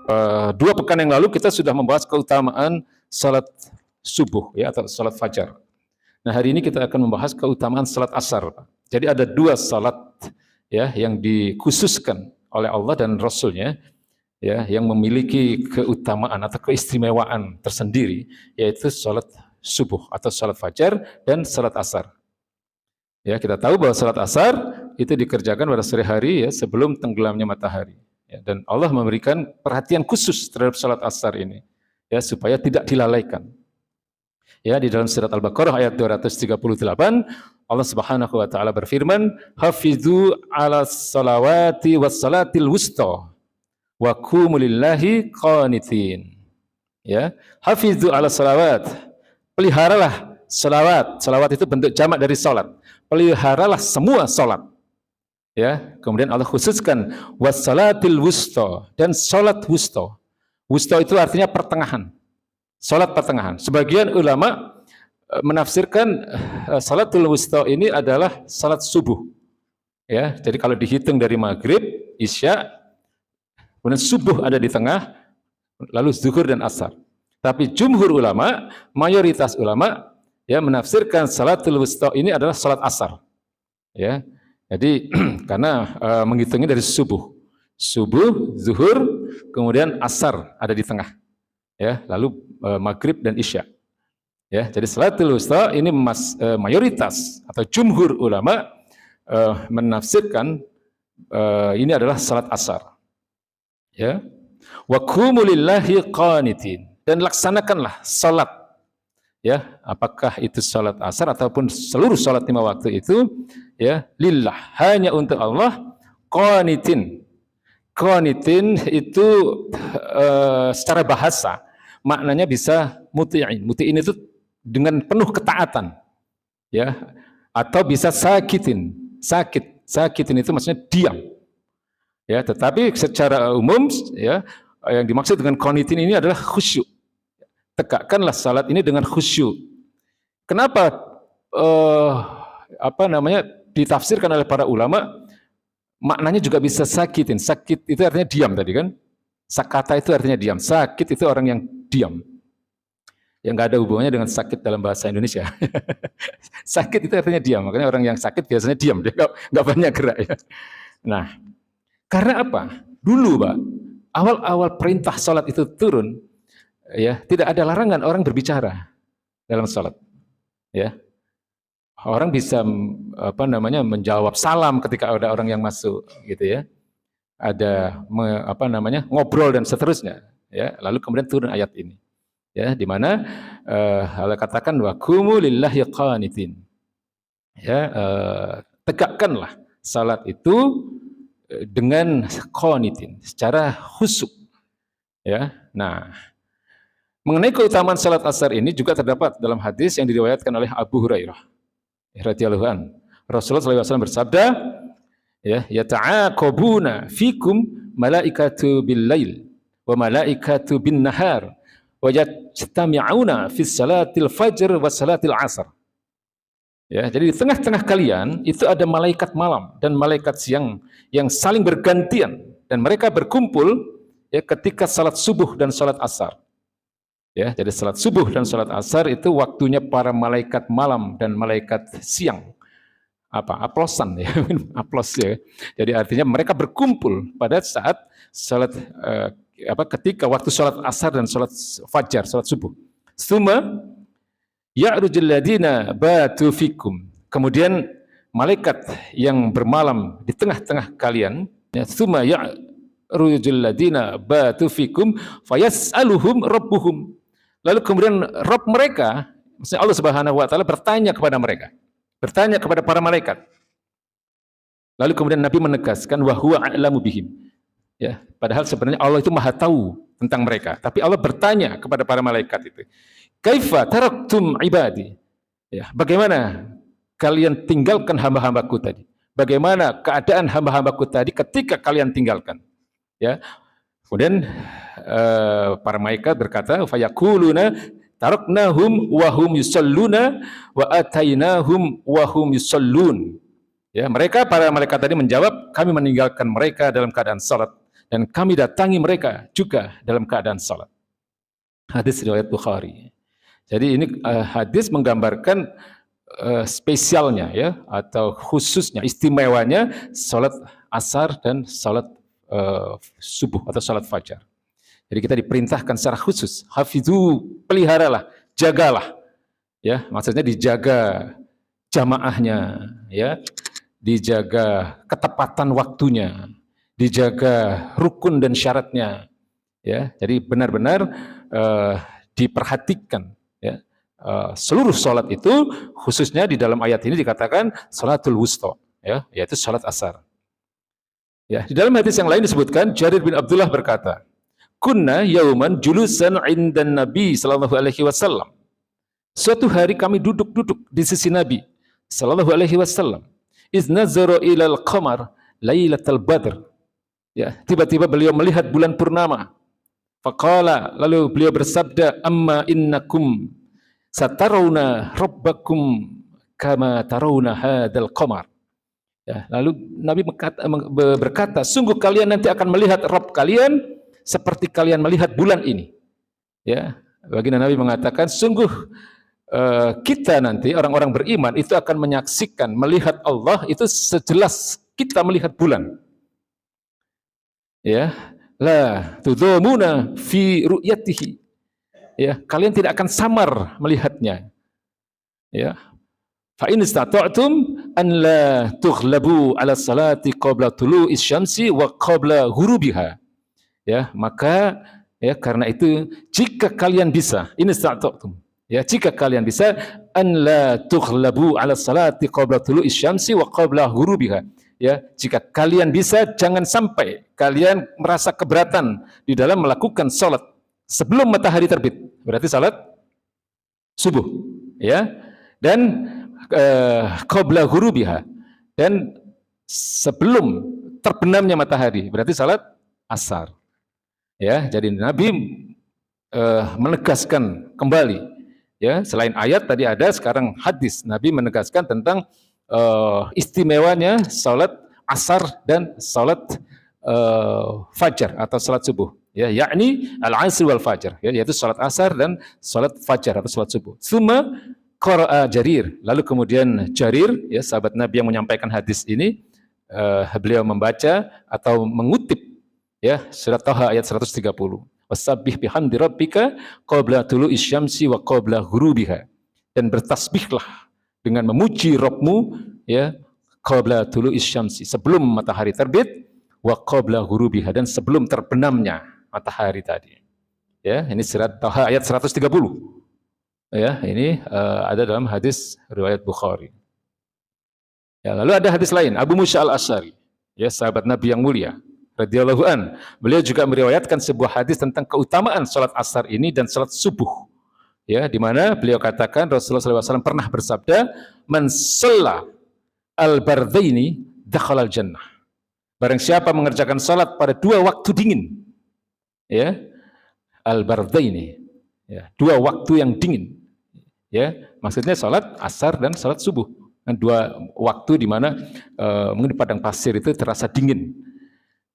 2 pekan yang lalu kita sudah membahas keutamaan salat subuh ya atau salat fajar. Nah, hari ini kita akan membahas keutamaan salat asar. Jadi ada 2 salat ya yang dikhususkan oleh Allah dan Rasul-Nya ya yang memiliki keutamaan atau keistimewaan tersendiri, yaitu salat subuh atau salat fajar dan salat asar. Ya, kita tahu bahwa salat asar itu dikerjakan pada sore hari ya sebelum tenggelamnya matahari. Ya, dan Allah memberikan perhatian khusus terhadap salat asar ini ya supaya tidak dilalaikan. Ya, di dalam surat Al-Baqarah ayat 238 Allah Subhanahu wa taala berfirman, "Hafizu 'alas salawati was salatil wusta wa qumu lillahi qanitin." Ya, hafizu 'alas salawat. Peliharalah salawat. Salawat itu bentuk jamak dari salat. Peliharalah semua salat. Ya, kemudian Allah khususkan wassalatil wusta dan salat wusta. Wusta itu artinya pertengahan. Salat pertengahan. Sebagian ulama menafsirkan salatul wusta ini adalah salat subuh. Ya, jadi kalau dihitung dari maghrib, isya, kemudian subuh ada di tengah, lalu zuhur dan asar. Tapi jumhur ulama, mayoritas ulama ya menafsirkan salatul wusta ini adalah salat asar. Ya. Jadi karena menghitungnya dari subuh, zuhur, kemudian asar ada di tengah, ya, lalu maghrib dan isya, ya. Jadi salatul wusta ini mayoritas atau jumhur ulama menafsirkan ini adalah salat asar, ya. Wa qumu lillahi qanitin, dan laksanakanlah salat, ya, apakah itu salat asar ataupun seluruh salat 5 waktu itu, ya, lillah, hanya untuk Allah, qanitin. Qanitin itu secara bahasa maknanya bisa muti'in. Muti'in itu dengan penuh ketaatan, ya, atau bisa sakitin. Sakitin itu maksudnya diam. Ya, tetapi secara umum ya yang dimaksud dengan qanitin ini adalah khusyuk. Tegakkanlah salat ini dengan khusyuk. Kenapa ditafsirkan oleh para ulama maknanya juga bisa sakitin. Sakit itu artinya diam tadi kan. Sakata itu artinya diam. Sakit itu orang yang diam. Yang nggak ada hubungannya dengan sakit dalam bahasa Indonesia. Sakit itu artinya diam. Makanya orang yang sakit biasanya diam. Dia nggak banyak gerak ya. Nah, karena apa? Dulu, Pak, awal-awal perintah salat itu turun, ya, tidak ada larangan orang berbicara dalam salat. Ya. Orang bisa menjawab salam ketika ada orang yang masuk gitu ya. Ada ngobrol dan seterusnya, ya. Lalu kemudian turun ayat ini. Ya, di mana Allah katakan wa qumu lillahi qanitin. Ya, tegakkanlah salat itu dengan qanitin, secara khusyuk. Ya. Nah, mengenai keutamaan salat asar ini juga terdapat dalam hadis yang diriwayatkan oleh Abu Hurairah radhiyallahu an. Rasulullah SAW bersabda, ya, yata'aqabuna fikum malaikatu bil lail wa malaikatu bin nahar wa yajtami'una fi salatil fajr wa salatil asar. Ya, jadi di tengah-tengah kalian itu ada malaikat malam dan malaikat siang yang saling bergantian dan mereka berkumpul ya ketika salat subuh dan salat asar. Ya, jadi salat subuh dan salat asar itu waktunya para malaikat malam dan malaikat siang. Aplosan ya, aplos ya. Jadi artinya mereka berkumpul pada saat salat ketika waktu salat asar dan salat fajar, salat subuh. Tsumma ya'rujul ladina batu fikum. Kemudian malaikat yang bermalam di tengah-tengah kalian, ya, tsumma ya'rujul ladina batu fikum fayas'aluhum rabbuhum. Lalu kemudian Rabb mereka, maksudnya Allah Subhanahu wa taala bertanya kepada mereka, bertanya kepada para malaikat. Lalu kemudian Nabi menegaskan wa huwa a'lamu bihim. Ya, padahal sebenarnya Allah itu Maha tahu tentang mereka, tapi Allah bertanya kepada para malaikat itu. Kaifa taraktum ibadi? Ya, bagaimana kalian tinggalkan hamba-hambaku tadi? Bagaimana keadaan hamba-hambaku tadi ketika kalian tinggalkan? Ya. Kemudian para malaikat berkata, fayaquluna taraknahum wa hum yusalluna wa atainahum wa hum yusallun. Ya, mereka para malaikat tadi menjawab, kami meninggalkan mereka dalam keadaan salat dan kami datangi mereka juga dalam keadaan salat. Hadis riwayat Bukhari. Jadi ini hadis menggambarkan spesialnya ya, atau khususnya, istimewanya salat asar dan salat subuh atau salat fajar. Jadi kita diperintahkan secara khusus, hafizu, peliharalah, jagalah. Ya, maksudnya dijaga jamaahnya, ya, dijaga ketepatan waktunya, dijaga rukun dan syaratnya, ya. Jadi benar-benar diperhatikan, ya. Seluruh sholat itu, khususnya di dalam ayat ini dikatakan sholatul wusta, ya, yaitu sholat asar. Ya, di dalam hadis yang lain disebutkan Jarir bin Abdullah berkata, "Kunna yauman julusan 'indan Nabi sallallahu alaihi wasallam." Suatu hari kami duduk-duduk di sisi Nabi sallallahu alaihi wasallam. Iz nazara ilal qamar lailatul badr. Ya, tiba-tiba beliau melihat bulan purnama. Faqala, lalu beliau bersabda, "Amma innakum satarawna rabbakum kama tarawna hadzal qamar." Ya, lalu Nabi berkata, sungguh kalian nanti akan melihat Rabb kalian seperti kalian melihat bulan ini. Ya, baginda Nabi mengatakan, sungguh kita nanti orang-orang beriman itu akan menyaksikan, melihat Allah itu sejelas kita melihat bulan. Ya, la tudhamuna fi ru'yatihi. Ya, kalian tidak akan samar melihatnya. Ya. Fa in istata'tum an la tughlabu 'ala salati qabla tulu'is syamsi wa qabla ghurubiha. Ya, maka ya karena itu jika kalian bisa, in istata'tum, ya, jika kalian bisa, an la tughlabu 'ala salati qabla tulu'is syamsi wa qabla ghurubiha. Ya, jika kalian bisa, jangan sampai kalian merasa keberatan di dalam melakukan salat sebelum matahari terbit. Berarti salat subuh, ya. Dan qabla ghurubiha, dan sebelum terbenamnya matahari, berarti salat asar. Ya, jadi Nabi menegaskan kembali, ya, selain ayat tadi ada, sekarang hadis Nabi menegaskan tentang istimewanya salat asar dan salat fajar atau salat subuh, ya, yakni al-asr wal fajar, ya, yaitu salat asar dan salat fajar atau salat subuh. Tsumma qara'a Jarir, lalu kemudian Jarir, ya, sahabat Nabi yang menyampaikan hadis ini, beliau membaca atau mengutip, ya, surat Thaha ayat 130. Wasabbih bihamdi rabbika qabla tulu'is syamsi wa qabla ghurubiha, dan bertasbihlah dengan memuji Rabbmu, ya, qabla tulu'is syamsi, sebelum matahari terbit, wa qabla ghurubiha, dan sebelum terbenamnya matahari tadi. Ya, ini surat Thaha ayat 130. Ya, ini ada dalam hadis riwayat Bukhari. Ya, lalu ada hadis lain, Abu Musa al-Asy'ari, ya, sahabat Nabi yang mulia radhiyallahu an, beliau juga meriwayatkan sebuah hadis tentang keutamaan salat asar ini dan salat subuh. Ya, di mana beliau katakan Rasulullah SAW pernah bersabda, "Man shalla al-bardaini dakhala al-jannah." Barang siapa mengerjakan salat pada dua waktu dingin, ya, al-bardaini, ya, dua waktu yang dingin, ya, maksudnya salat asar dan salat subuh, dan dua waktu di mana mungkin di padang pasir itu terasa dingin,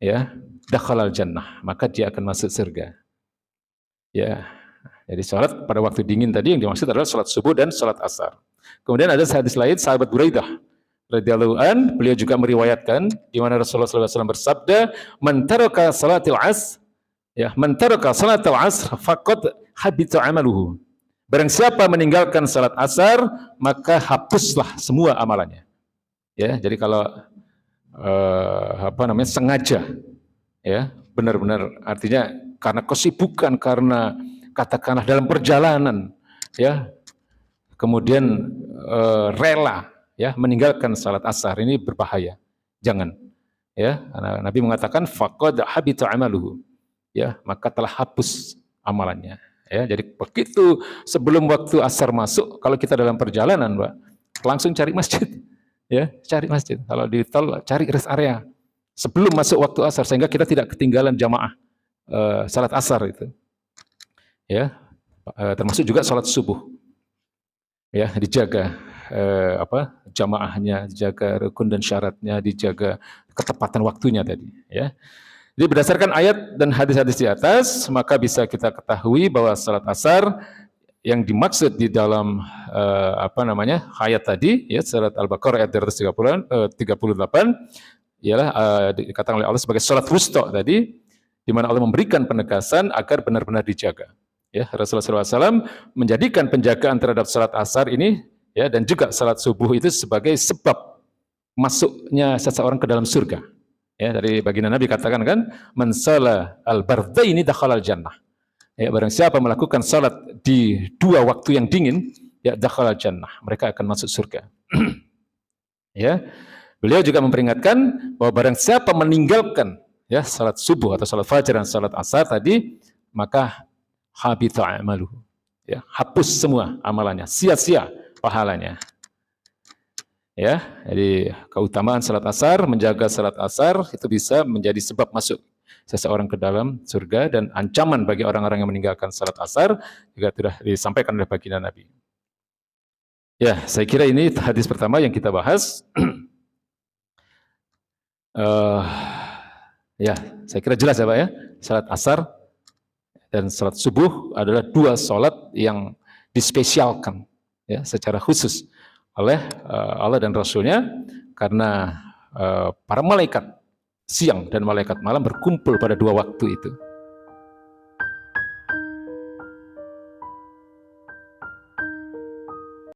ya, dakhala al-jannah, maka dia akan masuk surga. Ya. Jadi salat pada waktu dingin tadi yang dimaksud adalah salat subuh dan salat asar. Kemudian ada hadis lain, sahabat Buraidah radhiyallahu an, beliau juga meriwayatkan di mana Rasulullah SAW bersabda, "Man taraka salatil asr, ya, man taraka salatil asr faqad habita amaluhu." Barang siapa meninggalkan salat asar, maka hapuslah semua amalannya. Ya, jadi kalau sengaja, ya, benar-benar artinya karena kesibukan, karena katakanlah dalam perjalanan, ya, kemudian rela, ya, meninggalkan salat asar, ini berbahaya. Jangan, ya. Nabi mengatakan faqad habita amaluhu, ya, maka telah hapus amalannya, ya. Jadi begitu sebelum waktu asar masuk, kalau kita dalam perjalanan, Pak, langsung cari masjid, ya, cari masjid. Kalau di tol cari rest area sebelum masuk waktu asar, sehingga kita tidak ketinggalan jamaah salat asar itu. Ya, termasuk juga sholat subuh, ya, dijaga jamaahnya, dijaga rukun dan syaratnya, dijaga ketepatan waktunya tadi, ya. Jadi berdasarkan ayat dan hadis-hadis di atas, maka bisa kita ketahui bahwa salat asar yang dimaksud di dalam ayat tadi, ya surat Al-Baqarah ayat 238, ialah dikatakan oleh Allah sebagai salat wusta tadi, di mana Allah memberikan penegasan agar benar-benar dijaga. Ya, Rasulullah SAW menjadikan penjagaan terhadap salat asar ini, ya, dan juga salat subuh itu sebagai sebab masuknya seseorang ke dalam surga. Ya, dari baginda Nabi katakan kan, man shala al-bardaini dakhalal jannah. Ya, barang siapa melakukan salat di dua waktu yang dingin, ya dakhalal jannah, mereka akan masuk surga. Ya. Beliau juga memperingatkan bahwa barang siapa meninggalkan, ya, salat subuh atau salat fajar dan salat asar tadi, maka habita amaluhu. Ya, hapus semua amalannya, sia-sia pahalanya. Ya, jadi keutamaan salat asar, menjaga salat asar itu bisa menjadi sebab masuk seseorang ke dalam surga, dan ancaman bagi orang-orang yang meninggalkan salat asar juga sudah disampaikan oleh baginda Nabi. Ya, saya kira ini hadis pertama yang kita bahas. Ya, saya kira jelas ya Pak ya. Salat asar dan salat subuh adalah dua salat yang dispesialkan, ya, secara khusus oleh Allah dan Rasulnya, karena para malaikat siang dan malaikat malam berkumpul pada dua waktu itu.